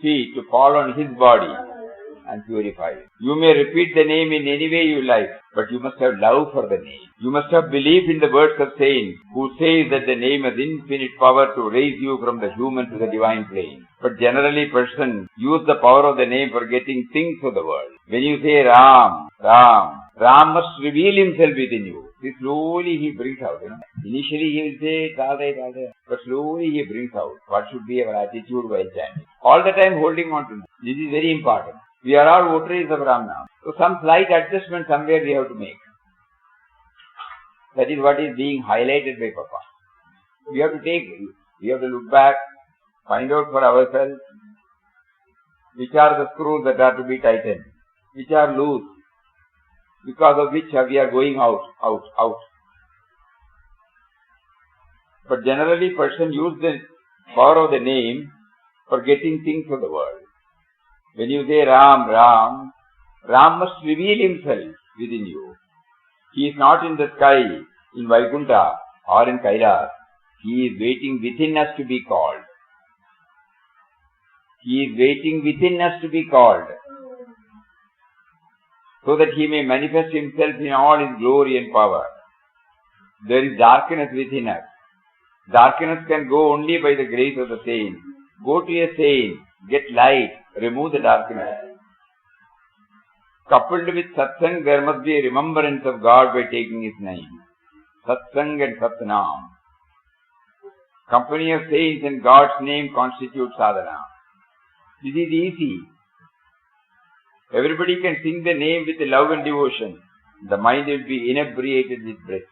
feet to fall on his body and purify it. You may repeat the name in any way you like, but you must have love for the name. You must have belief in the words of saints who say that the name has infinite power to raise you from the human to the divine plane. But generally persons use the power of the name for getting things of the world. When you say Ram, Ram, Ram must reveal himself within you. See, slowly he brings out, Initially he will say, all right, but slowly he brings out what should be our attitude while chanting. All the time holding on to this. This is very important. We are all votaries of Ram now. So some slight adjustment somewhere we have to make. That is what is being highlighted by Papa. We have to look back, find out for ourselves which are the screws that are to be tightened, which are loose, because of which we are going out. But generally person use the power of the name for getting things of the world. When you say Ram, Ram, Ram must reveal himself within you. He is not in the sky, in Vaikuntha or in Kailas. He is waiting within us to be called. He is waiting within us to be called, so that he may manifest himself in all his glory and power. There is darkness within us. Darkness can go only by the grace of the saint. Go to a saint, get light, remove the darkness. Coupled with satsang, there must be a remembrance of God by taking his name. Satsang and Satnam. Company of saints and God's name constitutes sadhana. This is easy. Everybody can sing the name with love and devotion. The mind will be inebriated with bliss.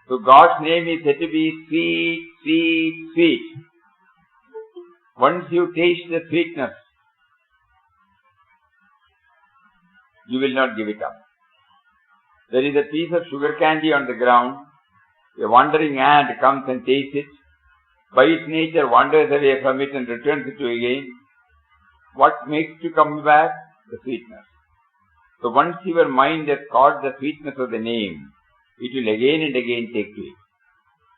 So God's name is said to be sweet, sweet, sweet. Once you taste the sweetness, you will not give it up. There is a piece of sugar candy on the ground. A wandering ant comes and tastes it. By its nature wanders away from it and returns it to again. What makes it to come back? The sweetness. So once your mind has caught the sweetness of the name, it will again and again take to it.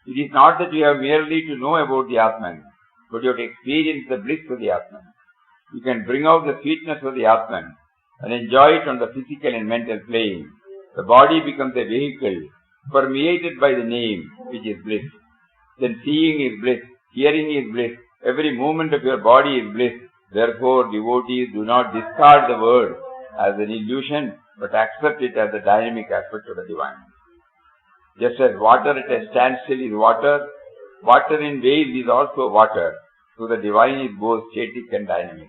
It is not that you have merely to know about the Atman, but you have to experience the bliss of the Atman. You can bring out the sweetness of the Atman and enjoy it on the physical and mental plane. The body becomes a vehicle permeated by the name, which is bliss. Then seeing is bliss, hearing is bliss, every movement of your body is bliss. Therefore, devotees do not discard the word as an illusion, but accept it as a dynamic aspect of the divine. Just as water at a standstill is water, water in waves is also water. So the divine is both static and dynamic.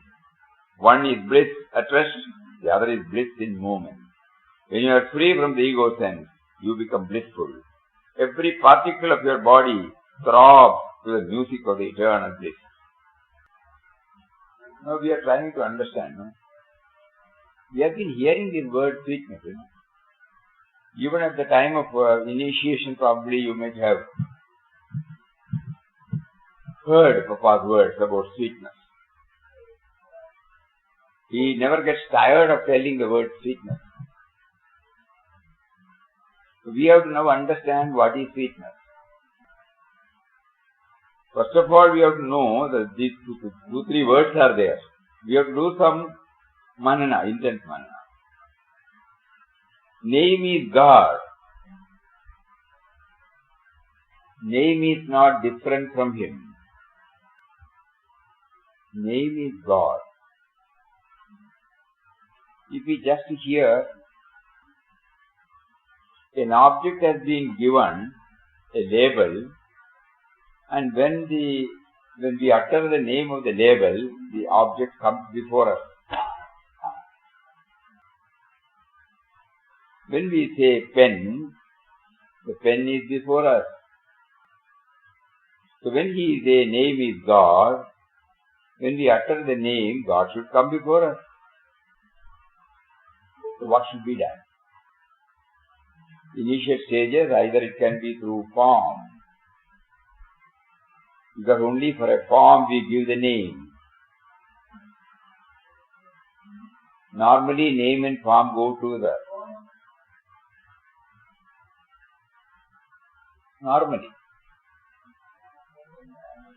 One is bliss at rest, the other is bliss in movement. When you are free from the ego sense, you become blissful. Every particle of your body throbs to the music of the eternal bliss. Now we are trying to understand. We have been hearing this word sweetness. Even at the time of initiation, probably you might have heard Papa's words about sweetness. He never gets tired of telling the word sweetness. So we have to now understand what is sweetness. First of all, we have to know that these two, three words are there. We have to do some manana, intense manana. Name is God. Name is not different from Him. Name is God. If we just hear an object has been given a label, and when we utter the name of the label, the object comes before us. When we say pen, the pen is before us. So when he say name is God, when we utter the name, God should come before us. So what should be done? Initial stages, either it can be through form, because only for a form we give the name. Normally name and form go together. Normally.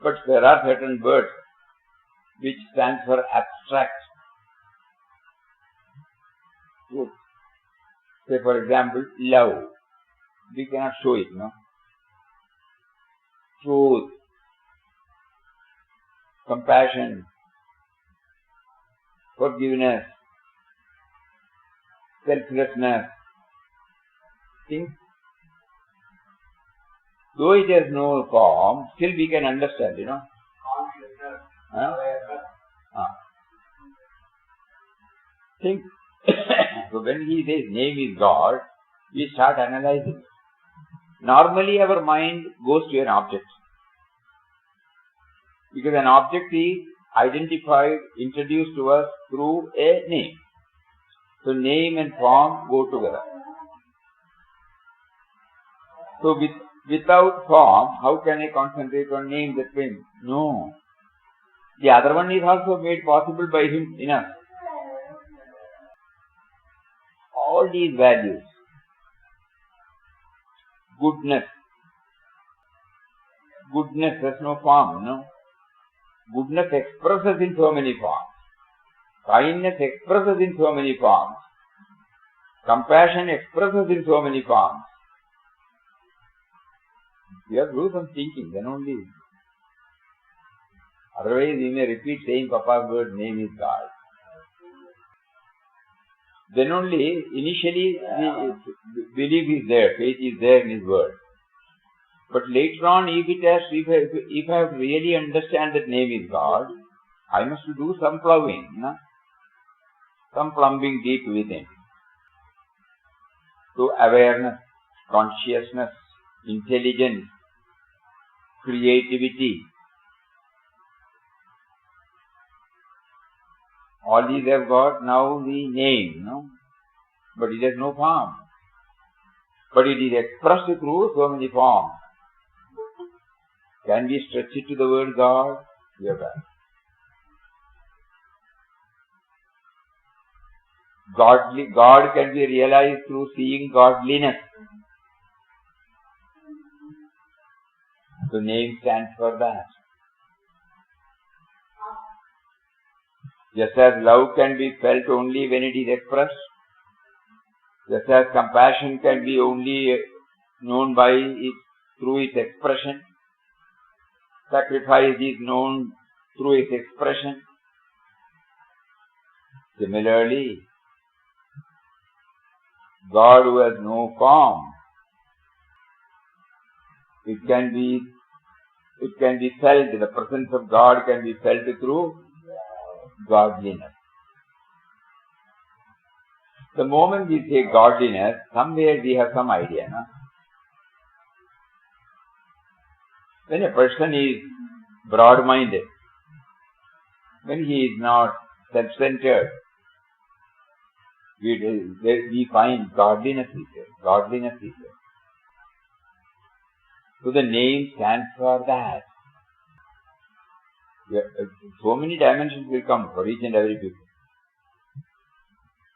But there are certain words which stands for abstract truth. Say for example, love. We cannot show it, no? Truth, compassion, forgiveness, selflessness. Things. Though it has no form, still we can understand, you know. Think. So when he says name is God, we start analyzing it. Normally our mind goes to an object. Because an object is identified, introduced to us through a name. So name and form go together. So without form, how can I concentrate on name that way? No. The other one is also made possible by him in us. All these values, goodness has no form, no? Goodness expresses in so many forms. Kindness expresses in so many forms. Compassion expresses in so many forms. We have to do some thinking, then only. Otherwise, we may repeat saying Papa's word, name is God. Then only, initially, the belief is there, faith is there in his word. But later on, if I have to really understand that name is God, I must do some plowing, no? Some plumbing deep within. So awareness, consciousness, intelligence, creativity, all these have got now the name, no? But it has no form. But it is expressed through so many forms. Can we stretch it to the word God? We have done. God can be realized through seeing godliness. The name stands for that. Just as love can be felt only when it is expressed, just as compassion can be only known by it through its expression, sacrifice is known through its expression. Similarly, God who has no form, it can be felt, the presence of God can be felt through godliness. The moment we say godliness, somewhere we have some idea, no? When a person is broad-minded, when he is not self-centered, we find godliness is there. Godliness is there. So the name stands for that. So many dimensions will come for each and every people.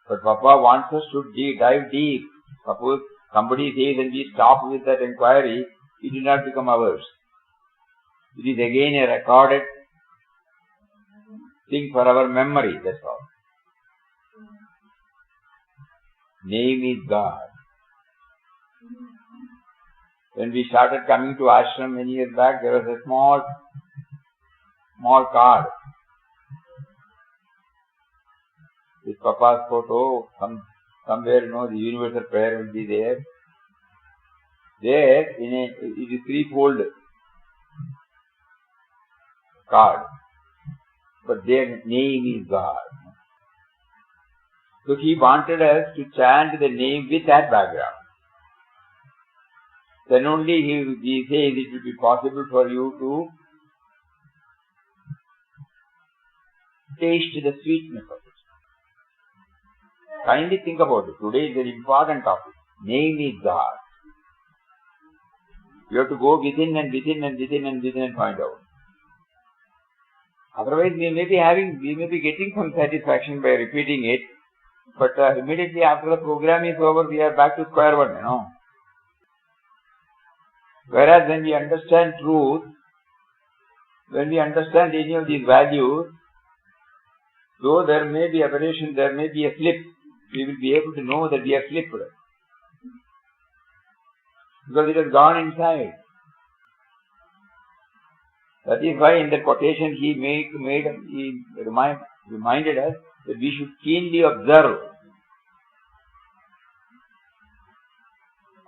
But Papa wants us to dive deep. Suppose somebody says and we stop with that inquiry, it will not become ours. It is again a recorded thing for our memory, that's all. Name is God. When we started coming to ashram many years back, there was a small card with Papa's photo. Somewhere, the universal prayer will be there. There, it is threefold card. But their name is God. So he wanted us to chant the name with that background. Then only he says it will be possible for you to taste the sweetness of it. Kindly think about it. Today is an important topic. Name is God. You have to go within and within and within and within and find out. Otherwise, we may be getting some satisfaction by repeating it, but immediately after the program is over, we are back to square one, Whereas when we understand truth, when we understand any of these values, Though there may be aberration, there may be a slip, we will be able to know that we have slipped. Because it has gone inside. That is why in the quotation he reminded us that we should keenly observe.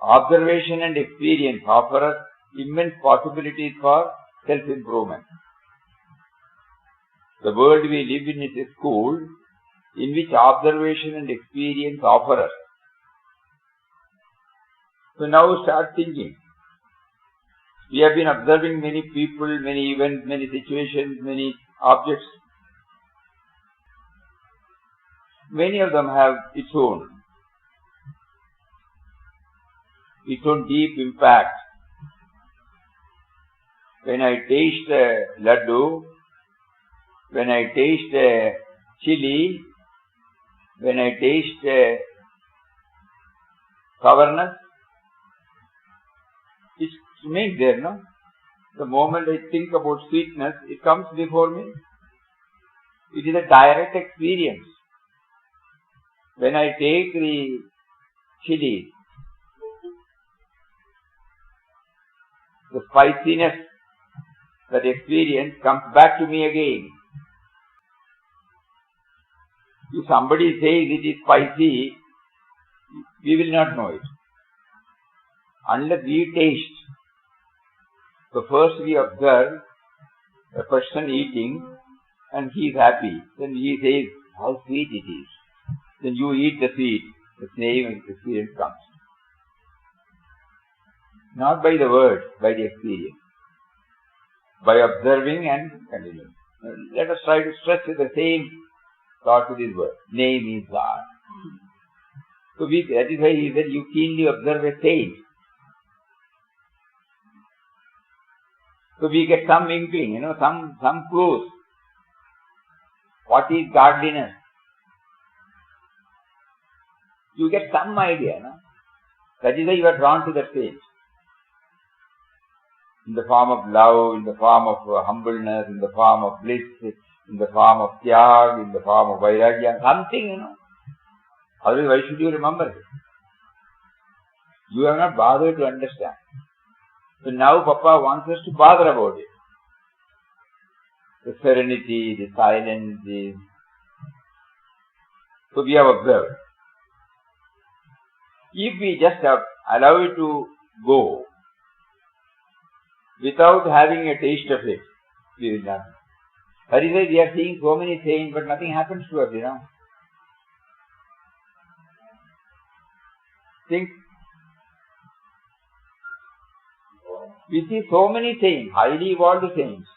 Observation and experience offer us immense possibilities for self-improvement. The world we live in is a school in which observation and experience offer us. So now start thinking. We have been observing many people, many events, many situations, many objects. Many of them have its own deep impact. When I taste laddu, when I taste chili, when I taste sourness, it remains there, no? The moment I think about sweetness, it comes before me. It is a direct experience. When I take the chili, the spiciness, that experience comes back to me again. If somebody says it is spicy, we will not know it. Unless we taste. So first we observe a person eating and he is happy. Then he says how sweet it is. Then you eat the sweet. The same experience comes. Not by the words, by the experience. By observing and continuing. Let us try to stress with the same thought with this word. Name is God. So that is why he said you keenly observe a saint. So we get some inkling, some clues. What is godliness? You get some idea, no? That is why you are drawn to that saint. In the form of love, in the form of humbleness, in the form of bliss, in the form of tyag, in the form of vairagya, something, Otherwise, why should you remember it? You have not bothered to understand. So now Papa wants us to bother about it. The serenity, the silence, So we have observed. If we just allow it to go, without having a taste of it, we will not. That is why we are seeing so many saints, but nothing happens to us, Think. We see so many saints, highly evolved saints.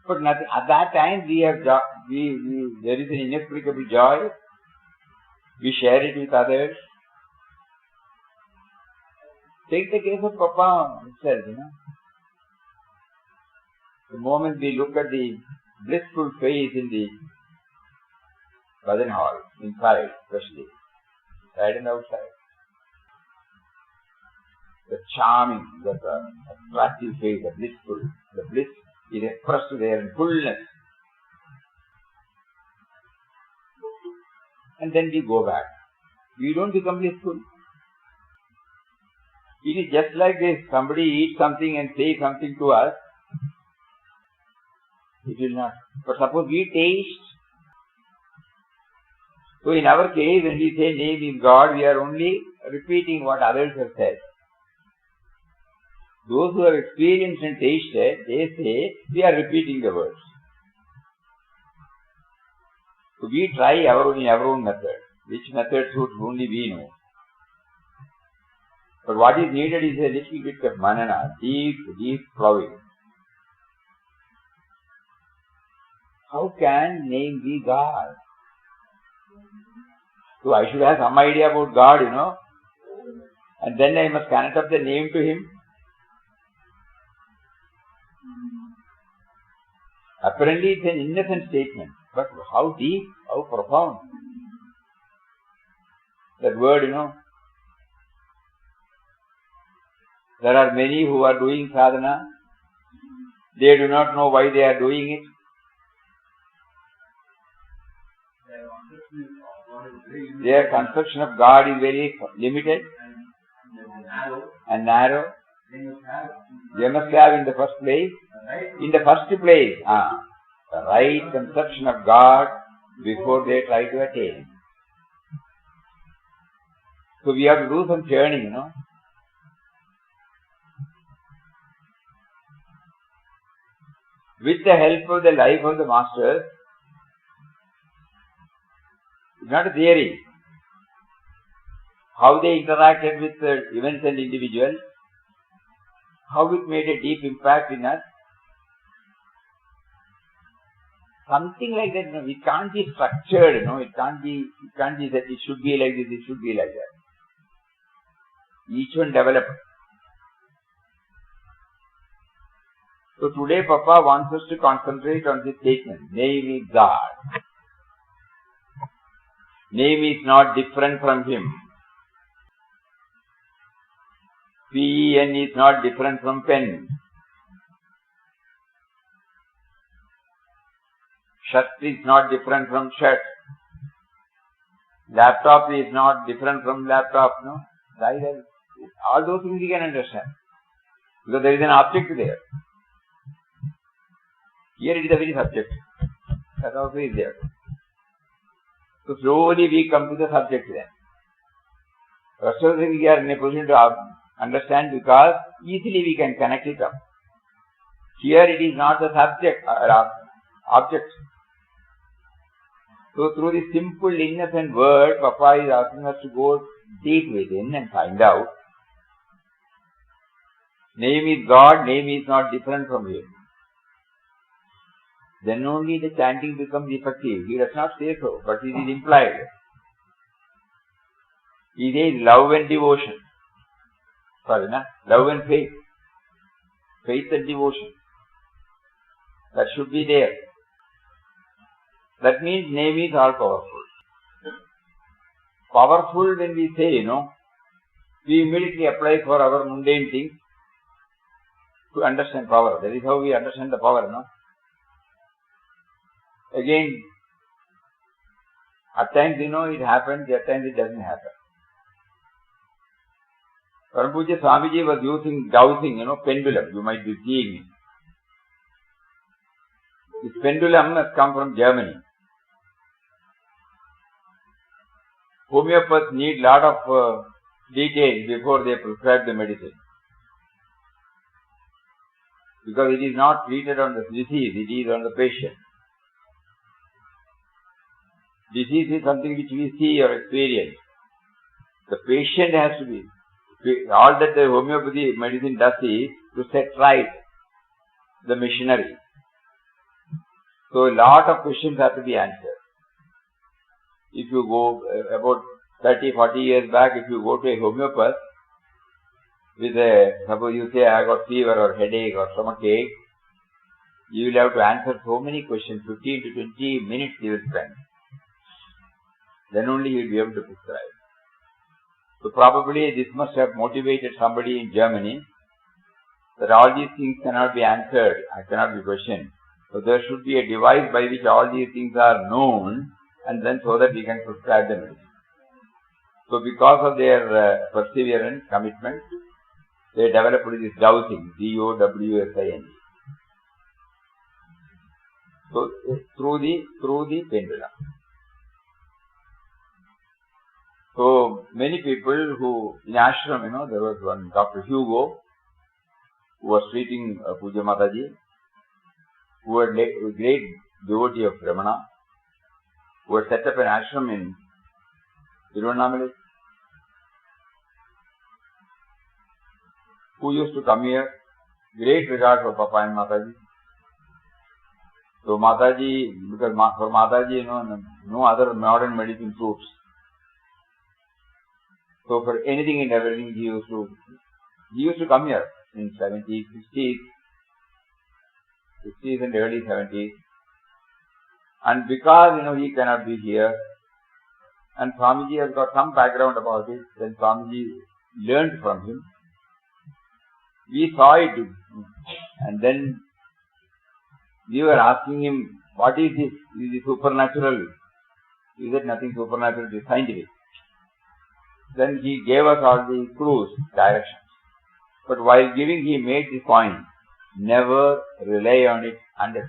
But nothing. At that time, there is an inexplicable joy. We share it with others. Take the case of Papa himself, The moment we look at the blissful face in the bhajan hall, inside especially, inside and outside, the charming, the attractive face, the bliss is expressed there in fullness. And then we go back. We don't become blissful. It is just like this. Somebody eats something and says something to us. It will not. But suppose we taste. So in our case, when we say name is God, we are only repeating what others have said. Those who have experienced and tasted, they say, we are repeating the words. So we try in our own method. Which method suits only we know. But what is needed is a little bit of manana, deep plowing. How can name be God? So I should have some idea about God, and then I must connect up the name to Him. Apparently it's an innocent statement, but how deep, how profound. That word, There are many who are doing sadhana. They do not know why they are doing it. Their conception of God is very limited and narrow. They must have in the first place, the right conception of God before they try to attain. So we have to do some churning, With the help of the life of the masters, it's not a theory. How they interacted with events and individuals, how it made a deep impact in us. Something like that, it can't be structured, it can't be that it should be like this, it should be like that. Each one developed. So today Papa wants us to concentrate on this statement. Name is God. Name is not different from Him. Pen is not different from pen. Shirt is not different from shirt. Laptop is not different from laptop, All those things we can understand. Because there is an object there. Here it is a very subject. That also is there. So slowly we come to the subject then. Rest of the things we are in a position to understand because easily we can connect it up. Here it is not the subject or object. So through this simple innocent word, Papa is asking us to go deep within and find out. Name is God, name is not different from Him. Then only the chanting becomes effective. He does not say so, but it is implied. He says love and devotion. Love and faith. Faith and devotion. That should be there. That means name is all powerful. Powerful when we say, we immediately apply for our mundane things to understand power. That is how we understand the power, Again, at times, it happens, at times it doesn't happen. Param Pujya Swamiji was using dowsing, pendulum. You might be seeing it. This pendulum has come from Germany. Homeopaths need lot of details before they prescribe the medicine. Because it is not treated on the disease, it is on the patient. Disease is something which we see or experience. The patient has to be. All that the homeopathy medicine does is to set right the machinery. So a lot of questions have to be answered. If you go about 30, 40 years back, if you go to a homeopath with suppose you say I got fever or headache or stomachache, you will have to answer so many questions, 15 to 20 minutes you will spend. Then only you will be able to prescribe. So probably this must have motivated somebody in Germany that all these things cannot be answered, cannot be questioned. So there should be a device by which all these things are known and then so that we can prescribe the medicine. So because of their perseverance, commitment, they developed this dowsing, D-O-W-S-I-N. So through the pendulum. So many people who, in ashram, there was one Dr. Hugo, who was treating Puja Mataji, who was a great devotee of Ramana, who had set up an ashram in Tiruvannamalai, who used to come here, great regard for Papa and Mataji. So Mataji, because for Mataji, no other modern medicine suits. So for anything and everything, he used to come here in 70s, 60s and early 70s. And because, he cannot be here, and Swamiji has got some background about it, then Swamiji learned from him. We saw it, and then We were asking him, what is this? Is it supernatural? He said, nothing supernatural, it is scientific. Then he gave us all the clues, directions. But while giving, he made the point, never rely on it 100%.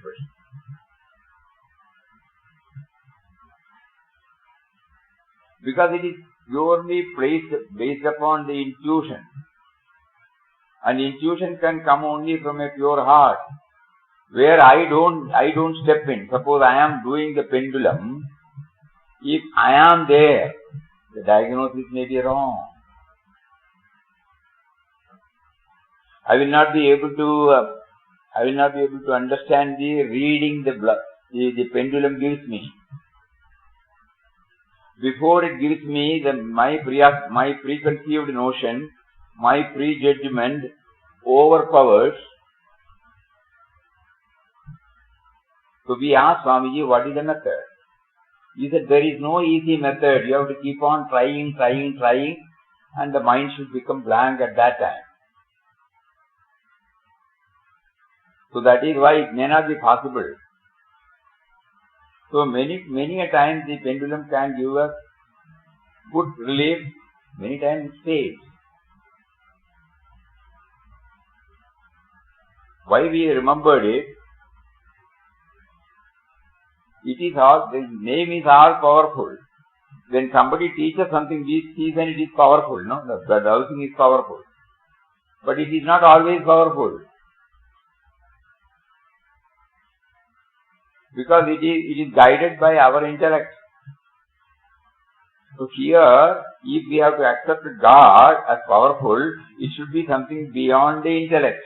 Because it is purely based upon the intuition. And intuition can come only from a pure heart. Where I don't step in. Suppose I am doing the pendulum. If I am there, the diagnosis may be wrong. I will not be able to understand the reading the pendulum gives me. Before it gives me my preconceived notion, my prejudgment overpowers. So we asked Swamiji, what is the method? He said, there is no easy method. You have to keep on trying, and the mind should become blank at that time. So that is why it may not be possible. So many a time the pendulum can give us good relief, many times it fails. Why we remembered it? The name is all powerful. When somebody teaches something, we see that it is powerful, no? The dowsing is powerful. But it is not always powerful. Because it is guided by our intellect. So here, if we have to accept God as powerful, it should be something beyond the intellect.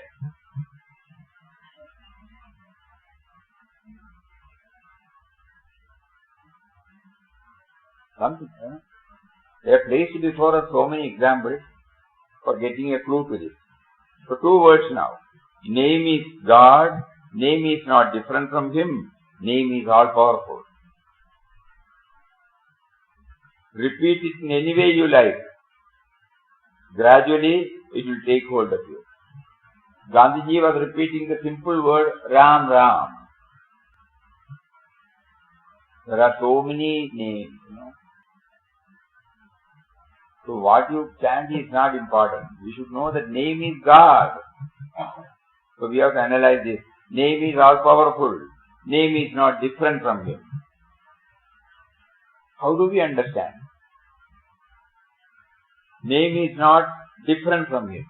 Something. They have placed before us so many examples for getting a clue to this. So 2 words now. Name is God. Name is not different from Him. Name is all powerful. Repeat it in any way you like. Gradually, it will take hold of you. Gandhiji was repeating the simple word Ram Ram. There are so many names, So what you chant is not important. You should know that name is God. So we have to analyze this. Name is all powerful. Name is not different from Him. How do we understand? Name is not different from Him.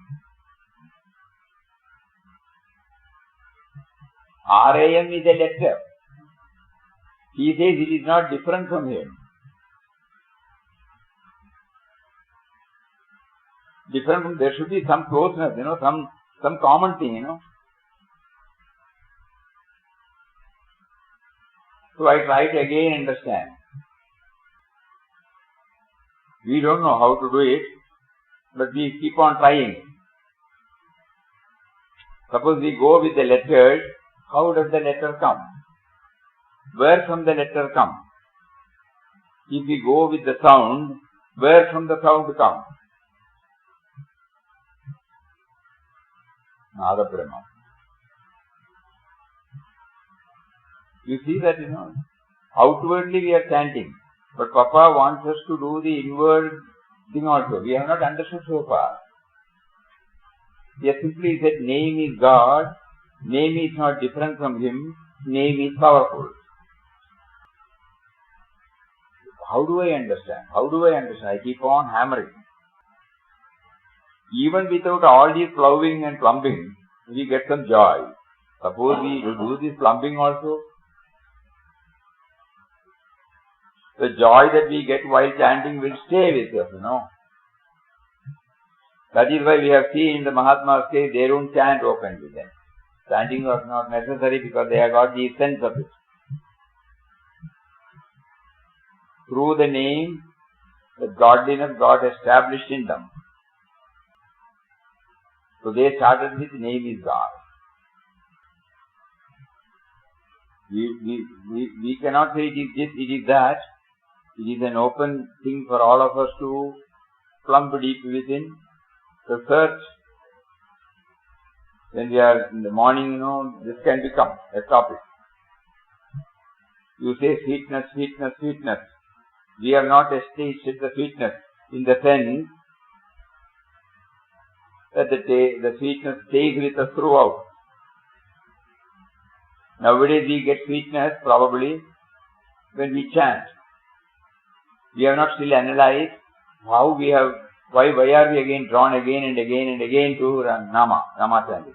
RAM is a letter. He says it is not different from Him. Different from, there should be some closeness, some common thing, So I try to again understand. We don't know how to do it, but we keep on trying. Suppose we go with the letters, how does the letter come? Where from the letter come? If we go with the sound, where from the sound come? Nada Brahma. You see that, outwardly we are chanting, but Papa wants us to do the inward thing also. We have not understood so far. He has simply said, name is God, name is not different from Him, name is powerful. How do I understand? I keep on hammering. Even without all this ploughing and plumbing, we get some joy. Suppose we do this plumbing also, the joy that we get while chanting will stay with us, That is why we have seen in the Mahatmas case, they don't chant openly then. Chanting was not necessary because they have got the sense of it. Through the name, the godliness got established in them. So they started with name is God. We cannot say it is this, it is that. It is an open thing for all of us to plumb deep within, to search. When we are in the morning, this can become a topic. You say sweetness, sweetness, sweetness. We have not tasted the sweetness in the sense that the sweetness stays with us throughout. Nowadays we get sweetness probably when we chant. We have not still analyzed how we have, why are we again drawn again and again and again to Nama chanting.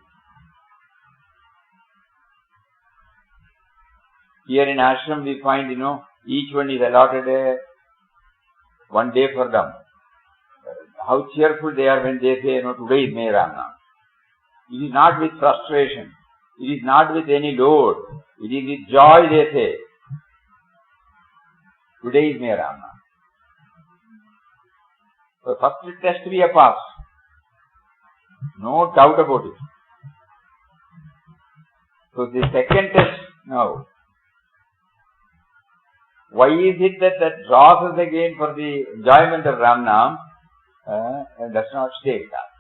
Here in ashram we find, each one is allotted one day for them. How cheerful they are when they say, today is Mehrana. It is not with frustration. It is not with any load. It is with joy they say, today is Mehrana. So first test we have passed. No doubt about it. So the second test now. Why is it that draws us again for the enjoyment of Ramnam and does not stay with us?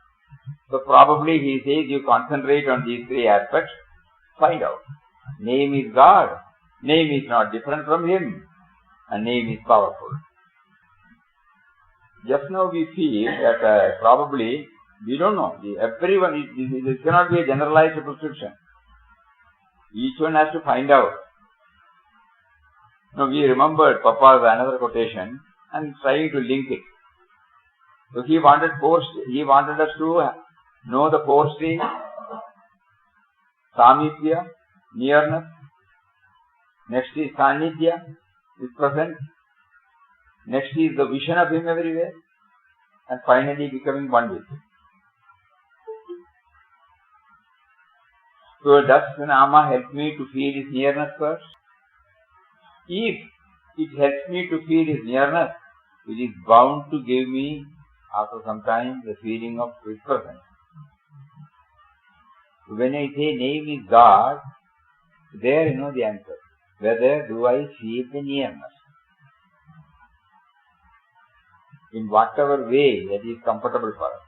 So probably he says you concentrate on these three aspects, find out. Name is God, name is not different from Him, and name is powerful. Just now we feel that probably, we don't know, everyone, this cannot be a generalized prescription. Each one has to find out. Now we remembered Papa's another quotation and trying to link it. So he wanted us to know the four streams: Samipya, nearness. Next is Sanidhya, is present. Next is the vision of Him everywhere. And finally becoming one with Him. So does Nama help me to feel His nearness first? If it helps me to feel His nearness, it is bound to give me, after some time, the feeling of His presence. When I say name is God, there you know the answer. Whether do I feel the nearness? In whatever way that is comfortable for us.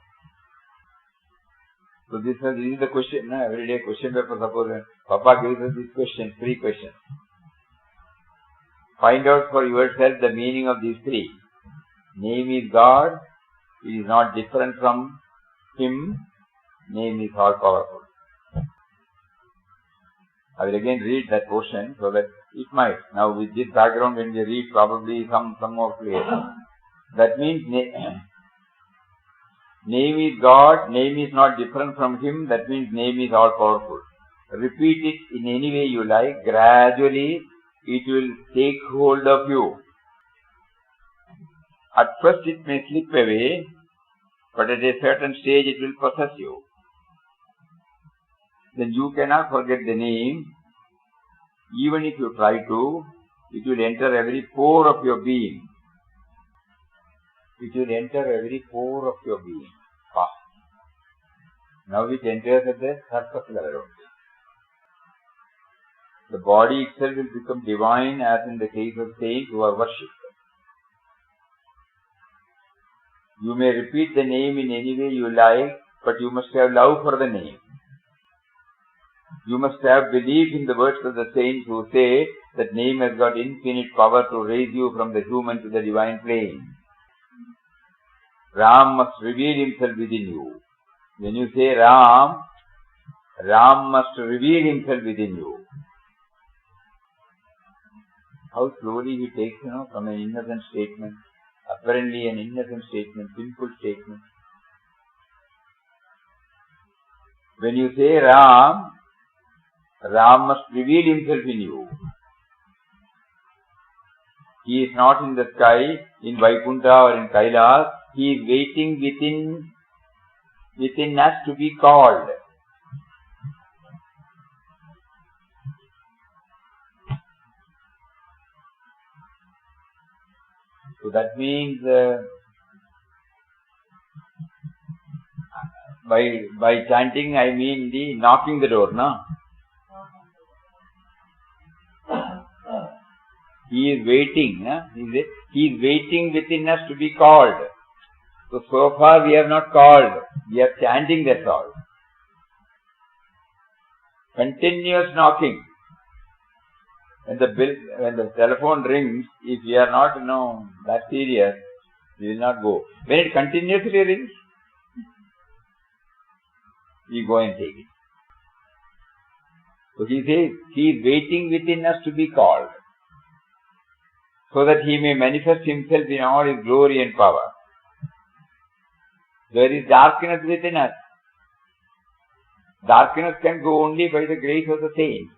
So this is the question, everyday question paper. Suppose Papa gives us this question, 3 questions. Find out for yourself the meaning of these 3. Name is God, it is not different from Him, name is all powerful. I will again read that portion so that it might. Now with this background when we read probably some more clear. That means name is God, name is not different from Him, that means name is all powerful. Repeat it in any way you like, gradually it will take hold of you. At first it may slip away, but at a certain stage it will possess you. Then you cannot forget the name. Even if you try to, it will enter every pore of your being. It will enter every pore of your being. Now it enters at the surface level. The body itself will become divine, as in the case of saints who are worshipped. You may repeat the name in any way you like, but you must have love for the name. You must have belief in the words of the saints who say that name has got infinite power to raise you from the human to the divine plane. Ram must reveal himself within you. When you say Ram, Ram must reveal himself within you. How slowly he takes, from an innocent statement, apparently an innocent statement, simple statement. When you say Ram, Ram must reveal himself in you. He is not in the sky, in Vaikuntha or in Kailas. He is waiting within us to be called. So that means by chanting I mean the knocking the door, no? He is waiting, he is waiting within us to be called. So far we have not called, we are chanting, that's all. Continuous knocking. when the telephone rings, if we are not, that serious, we will not go. When it continuously rings, we go and take it. So he says, he is waiting within us to be called, so that he may manifest himself in all his glory and power. There is darkness within us. Darkness can go only by the grace of the saints.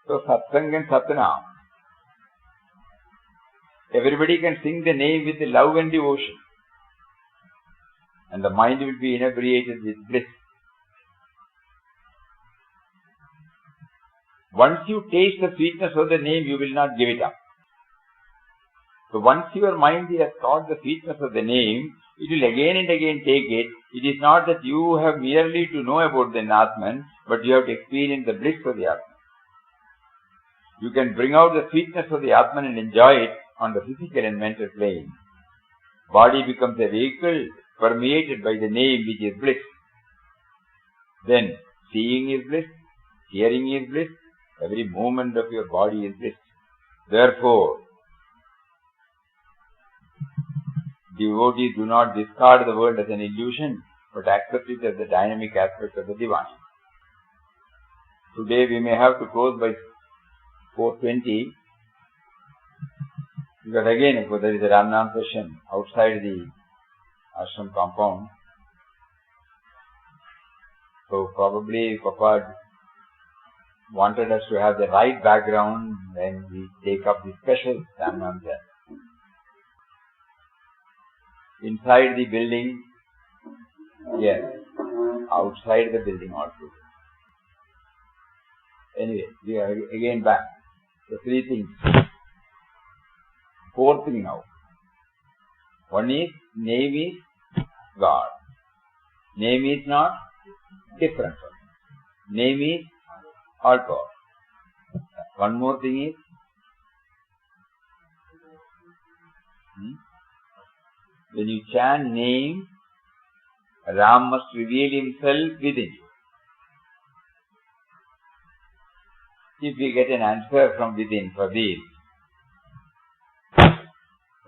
So Satsang and Satnam. Everybody can sing the name with love and devotion, and the mind will be inebriated with bliss. Once you taste the sweetness of the name, you will not give it up. So once your mind has caught the sweetness of the name, it will again and again take it. It is not that you have merely to know about the Atman, but you have to experience the bliss of the Atman. You can bring out the sweetness of the Atman and enjoy it on the physical and mental plane. Body becomes a vehicle permeated by the name, which is bliss. Then seeing is bliss, hearing is bliss, every movement of your body is bliss. Therefore, devotees do not discard the world as an illusion, but accept it as the dynamic aspect of the divine. Today we may have to close by 4:20, because again there is a Ramnam session outside the ashram compound. So probably Papa wanted us to have the right background when we take up the special Ramnam there. Inside the building, yes. Outside the building also. Anyway, we are again back. The three things. Fourth thing now. One is, name is God. Name is not different from Him. Name is all power. One more thing is, when you chant name, Ram must reveal himself within you. If we get an answer from within for this,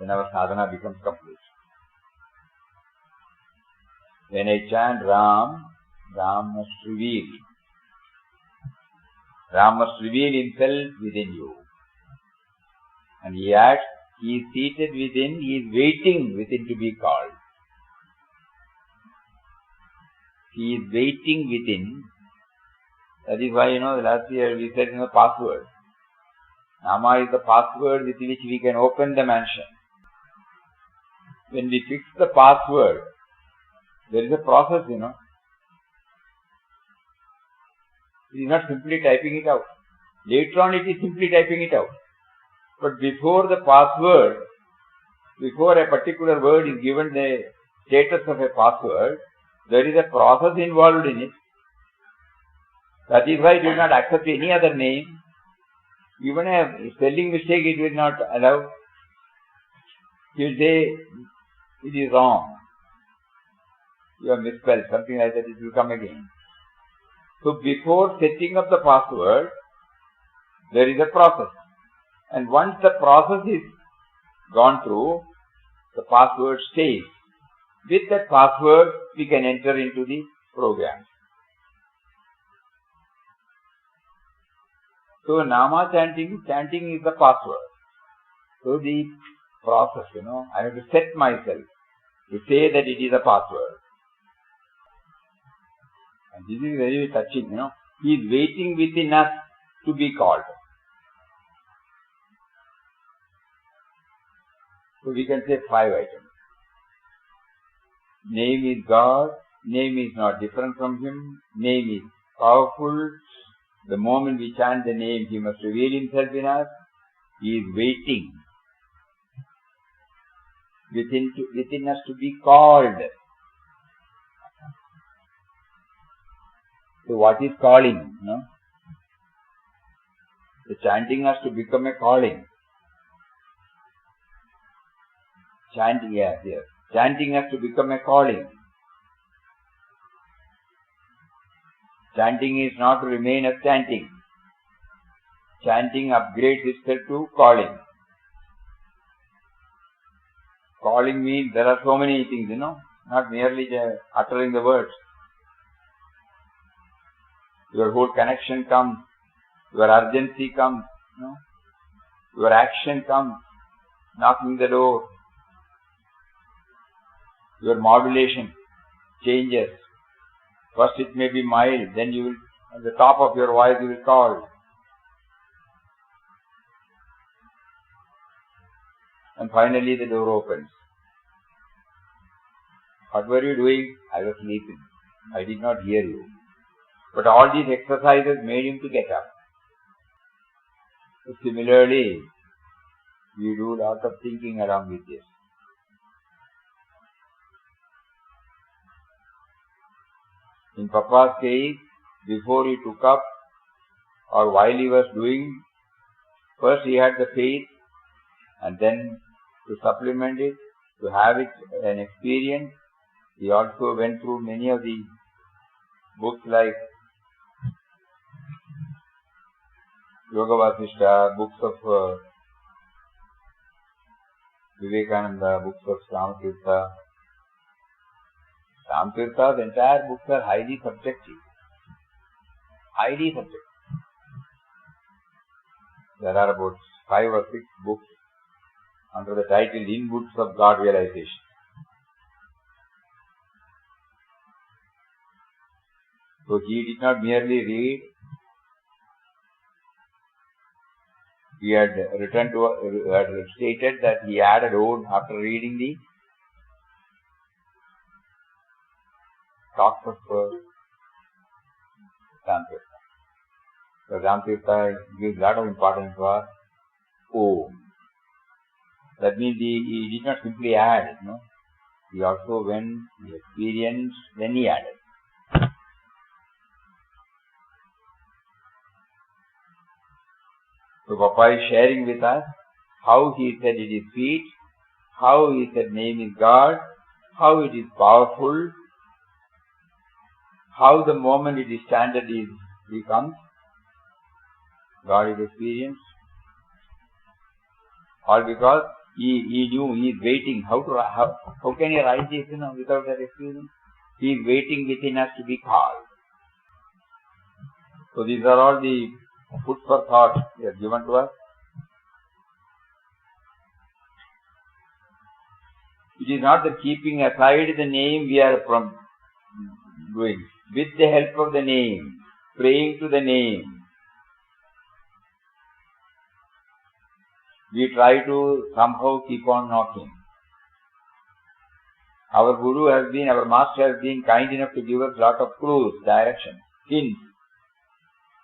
then our sadhana becomes complete. When I chant Ram, Ram must reveal. Ram must reveal himself within you. And he adds, he is seated within, he is waiting within to be called. He is waiting within. That is why, last year we said, password. Nama is the password with which we can open the mansion. When we fix the password, there is a process, It is not simply typing it out. Later on it is simply typing it out. But before the password, before a particular word is given the status of a password, there is a process involved in it. That is why it will not accept any other name. Even a spelling mistake it will not allow. It will say, it is wrong. You have misspelled, something like that, it will come again. So before setting up the password, there is a process. And once the process is gone through, the password stays. With that password, we can enter into the program. So Nama chanting is the password. So the process, I have to set myself to say that it is a password. And this is very touching, He is waiting within us to be called. So we can say 5 items. Name is God. Name is not different from Him. Name is powerful. The moment we chant the name, He must reveal Himself in us. He is waiting within us to be called. So what is calling? The chanting has to become a calling. Chanting has to become a calling. Chanting is not to remain as chanting. chanting upgrades itself to calling. Calling means there are so many things, not merely uttering the words. Your whole connection comes, your urgency comes, your action comes, knocking the door. Your modulation changes. First it may be mild, then you will, at the top of your voice you will call. And finally the door opens. What were you doing? I was sleeping. I did not hear you. But all these exercises made him to get up. So similarly, we do a lot of thinking along with this. In Papa's case, before he took up or while he was doing, first he had the faith, and then to supplement it, to have it an experience, he also went through many of the books like Yoga Vasishtha, books of Vivekananda, books of Ramatirtha. Ramatirtha's entire books are highly subjective. Highly subjective. There are about 5 or 6 books under the title Inputs of God Realization. So he did not merely read. He had stated that he added on after reading the talks of Ramatirtha. So Ramatirtha gives a lot of importance for Om. That means he did not simply add, He also went, he experienced, then he added. So Papa is sharing with us how he said it is sweet, how he said name is God, how it is powerful, how the moment it is chanted becomes, God is experienced. All because he knew, he is waiting. How can he write this, without that experience? He is waiting within us to be called. So these are all the food for thought they are given to us. It is not the keeping aside the name we are from doing. With the help of the name, praying to the name, we try to somehow keep on knocking. Our Guru has been, our Master has been kind enough to give us lot of clues, direction, hints.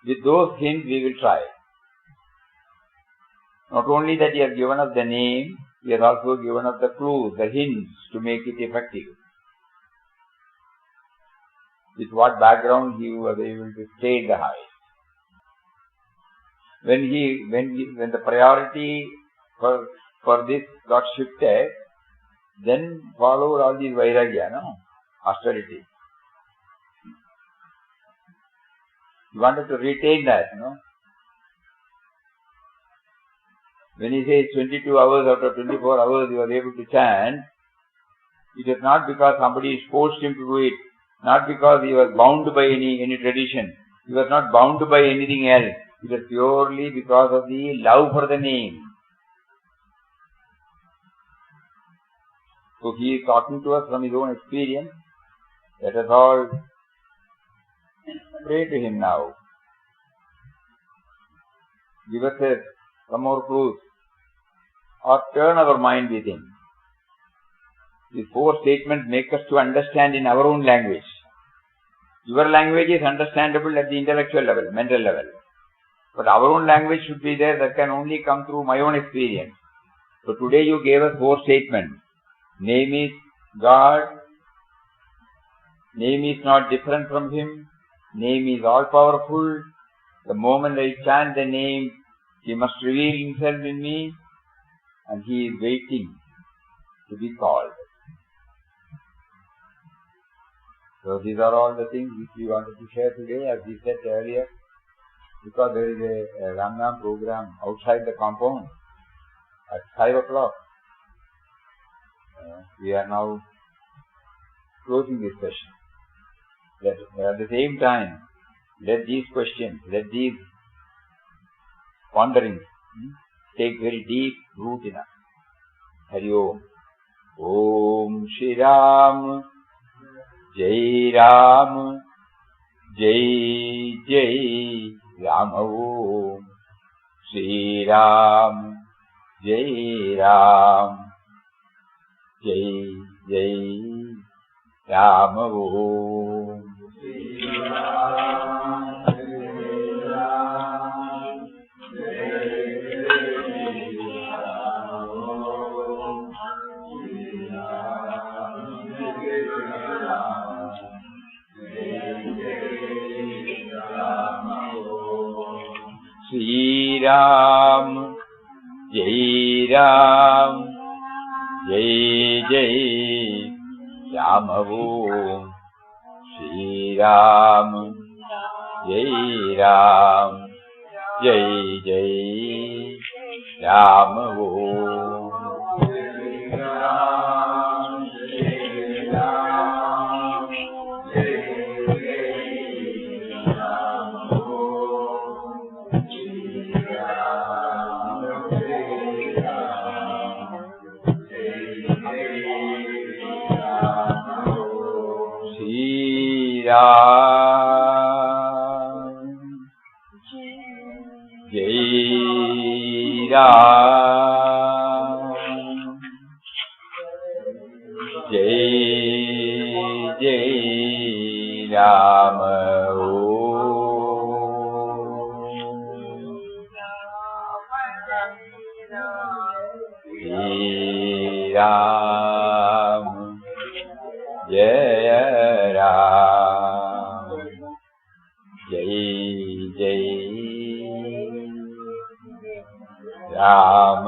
With those hints we will try. Not only that he has given us the name, he has also given us the clues, the hints to make it effective. With what background he was able to stay the height. When the priority for this got shifted, then followed all these vairagya, austerity. He wanted to retain that, When he says 22 hours out of 24 hours he was able to chant, it is not because somebody forced him to do it, not because he was bound by any tradition. He was not bound by anything else. It was purely because of the love for the name. So he is talking to us from his own experience. Let us all pray to him now. Give us some more clues, or turn our mind with him. These 4 statements make us to understand in our own language. Your language is understandable at the intellectual level, mental level. But our own language should be there, that can only come through my own experience. So today you gave us 4 statements. Name is God. Name is not different from Him. Name is all powerful. The moment I chant the name, He must reveal Himself in me, and He is waiting to be called. So these are all the things which we wanted to share today, as we said earlier. because there is a Ramnam program outside the compound at 5 o'clock. We are now closing this session. At the same time, let these questions, let these ponderings take very deep root in us. Hari Om. Om Shri Ram, Jai Ram, Jai Jai Ram. Om Shri Ram, Jai Ram, Jai Jai Ram. Om Shri Ram, Jai Ram, Shri Ram, Jai Ram, Jai Jai Ram. Om Shri Ram, Jai Ram, Jai Jai Ram. Om Shri Ram, Jai Ram, Jai Jai Ram. Om Shri Ram, Jai Ram, Jai Jai Ram. Shri Ram, Jai Ram, Jai Jai Ram. Shri Ram, Jai Ram, Jai Jai Ram.